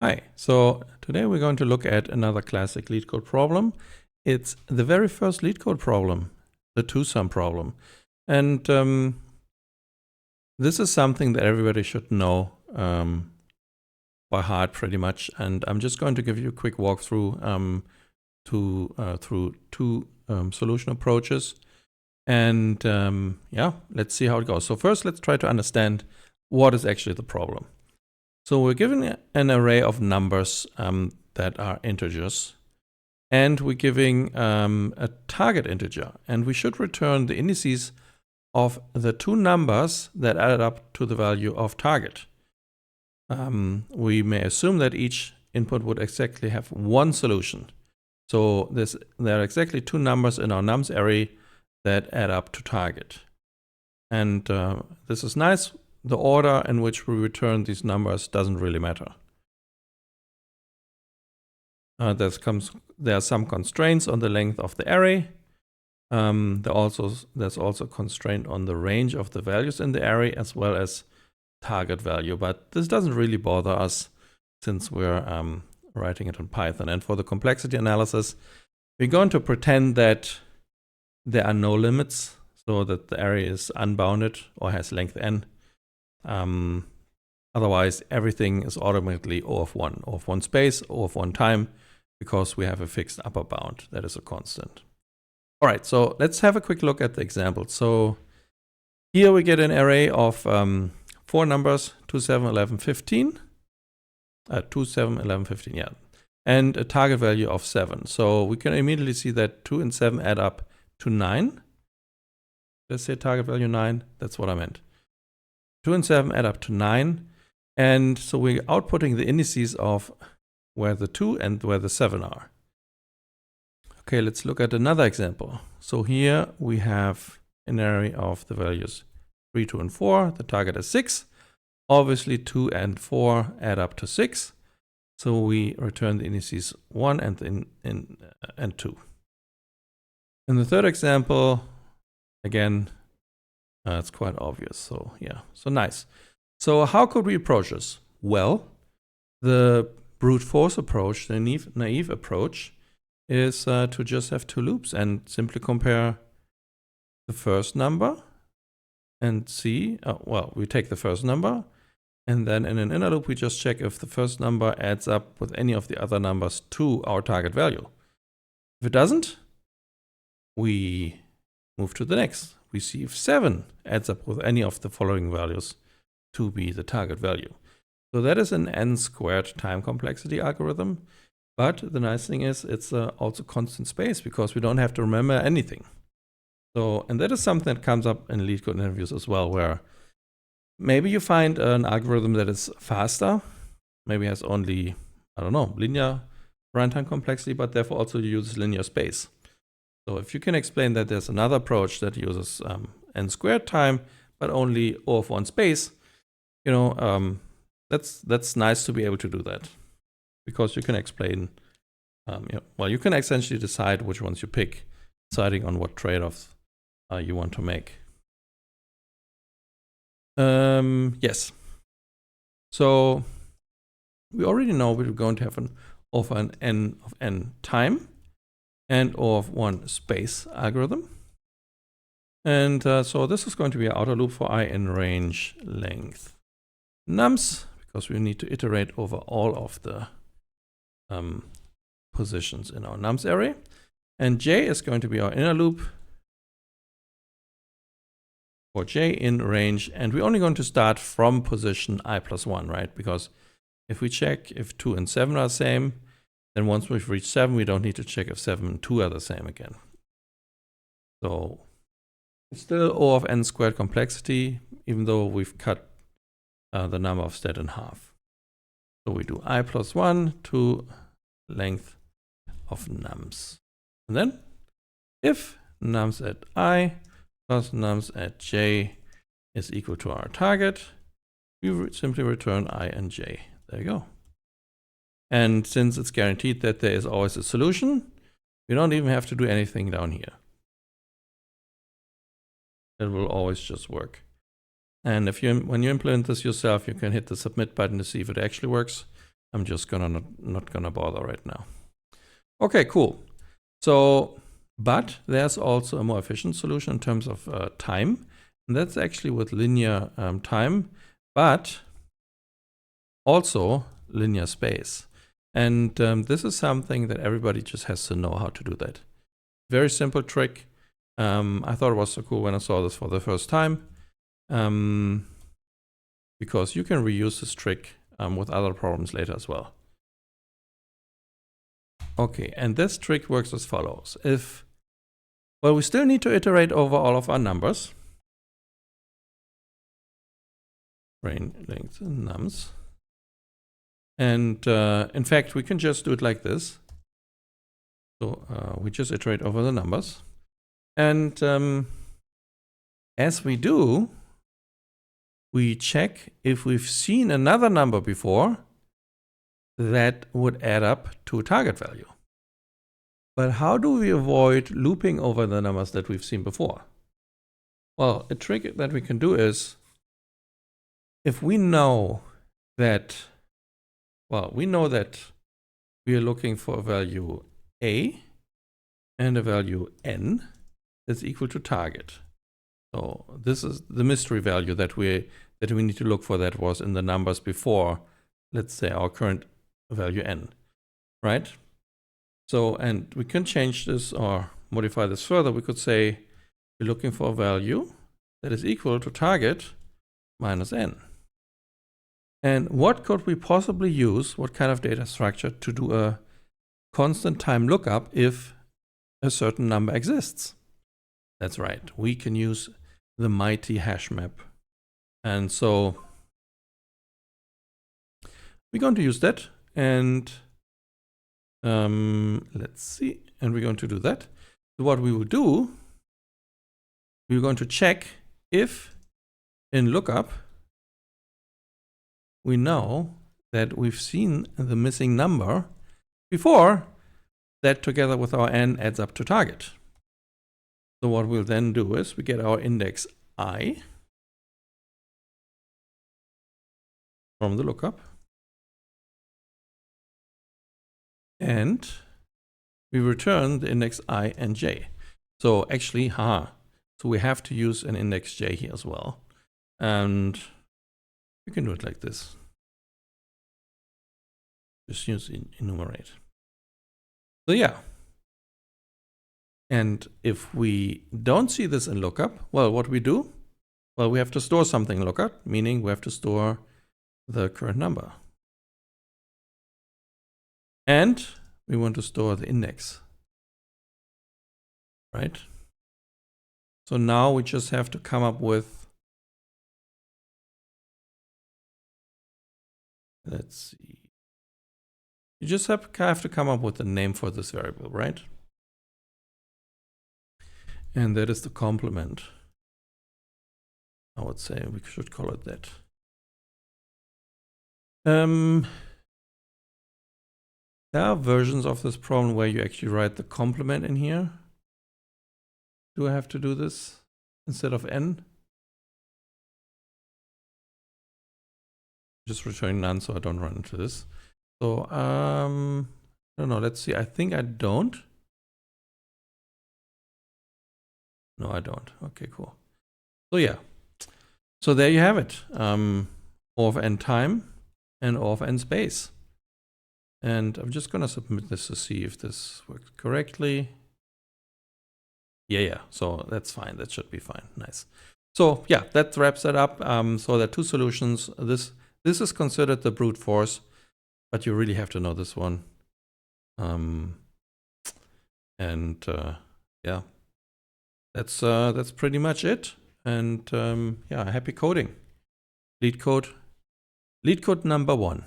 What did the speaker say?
Hi, so today we're going to look at another classic LeetCode problem. It's the very first LeetCode problem, the two-sum problem. And this is something that everybody should know by heart pretty much. And I'm just going to give you a quick walkthrough through two solution approaches. And yeah, let's see how it goes. So first, let's try to understand what is actually the problem. So we're given an array of numbers that are integers, and we're giving a target integer, and we should return the indices of the two numbers that added up to the value of target. We may assume that each input would exactly have one solution. So there are exactly two numbers in our nums array that add up to target. And this is nice. The order in which we return these numbers doesn't really matter. There are some constraints on the length of the array. There's also a constraint on the range of the values in the array as well as target value. But this doesn't really bother us since we're writing it in Python. And for the complexity analysis, we're going to pretend that there are no limits, so that the array is unbounded or has length n. Otherwise, everything is automatically O of one space, O of one time, because we have a fixed upper bound that is a constant. All right, so let's have a quick look at the example. So here we get an array of 4 numbers, 2, 7, 11, 15. 2, 7, 11, 15, yeah. And a target value of 7. So we can immediately see that 2 and 7 add up to 9. Let's say target value 9. That's what I meant. 2 and 7 add up to 9. And so we're outputting the indices of where the 2 and where the 7 are. Okay, let's look at another example. So here we have an array of the values 3, 2, and 4. The target is 6. Obviously, 2 and 4 add up to 6. So we return the indices 1 and 2. In the third example, again, it's quite obvious. So yeah, so nice. So how could we approach this? Well, the brute force approach, the naive approach, is to just have two loops and simply compare the first number and see, well, we take the first number, and then in an inner loop, we just check if the first number adds up with any of the other numbers to our target value. If it doesn't, we move to the next. We see if 7 adds up with any of the following values to be the target value. So that is an n² time complexity algorithm. But the nice thing is it's also constant space because we don't have to remember anything. So, and that is something that comes up in LeetCode interviews as well, where maybe you find an algorithm that is faster, maybe has only, I don't know, linear runtime complexity, but therefore also uses linear space. So if you can explain that there's another approach that uses n² time, but only O of one space, you know, that's nice to be able to do that, because you can explain, well, you can essentially decide which ones you pick, deciding on what trade-offs you want to make. Yes. So we already know we're going to have an O of n of n time and O of one space algorithm. And so this is going to be an outer loop for I in range length nums, because we need to iterate over all of the positions in our nums array. And j is going to be our inner loop for j in range. And we're only going to start from position I plus 1, right? Because if we check if 2 and 7 are the same, then once we've reached 7, we don't need to check if 7 and 2 are the same again. So it's still O of n² complexity, even though we've cut the number of steps in half. So we do I plus 1 to length of nums. And then if nums at I plus nums at j is equal to our target, we simply return I and j. There you go. And since it's guaranteed that there is always a solution, we don't even have to do anything down here. It will always just work. And if when you implement this yourself, you can hit the submit button to see if it actually works. I'm just not gonna bother right now. Okay, cool. So, but there's also a more efficient solution in terms of time. And that's actually with linear time, but also linear space. And this is something that everybody just has to know how to do that. Very simple trick. I thought it was so cool when I saw this for the first time, because you can reuse this trick with other problems later as well. Okay, and this trick works as follows. Well, we still need to iterate over all of our numbers. Range, length, and nums. And in fact, we can just do it like this. So we just iterate over the numbers. And as we do, we check if we've seen another number before that would add up to a target value. But how do we avoid looping over the numbers that we've seen before? Well, a trick that we can do is, if we know that, well, we know that we are looking for a value a and a value n that's equal to target. So this is the mystery value that we need to look for, that was in the numbers before, let's say, our current value n, right? So, and we can change this or modify this further. We could say we're looking for a value that is equal to target minus n. And what could we possibly use, what kind of data structure, to do a constant time lookup if a certain number exists? That's right, we can use the mighty hash map. And so we're going to use that, and let's see, and we're going to do that. So what we will do, we're going to check if in lookup we know that we've seen the missing number before that, together with our n, adds up to target. So what we'll then do is we get our index I from the lookup, and we return the index I and j. So actually, so we have to use an index j here as well. And we can do it like this. Just use enumerate. So yeah. And if we don't see this in lookup, well, what we do? Well, we have to store something in lookup, meaning we have to store the current number. And we want to store the index, right? So now we just have to come up with, let's see. You just have to come up with a name for this variable, right? And that is the complement. I would say we should call it that. There are versions of this problem where you actually write the complement in here. Do I have to do this instead of n? Just returning none so I don't run into this. So, I don't know, let's see. I think I don't. No, I don't. Okay, cool. So yeah. So there you have it. O of n time and O of n space. And I'm just going to submit this to see if this worked correctly. Yeah. So that's fine. That should be fine. Nice. So yeah, that wraps it up. So there are two solutions. This is considered the brute force, but you really have to know this one. Yeah, that's pretty much it. And yeah, happy coding. LeetCode number 1.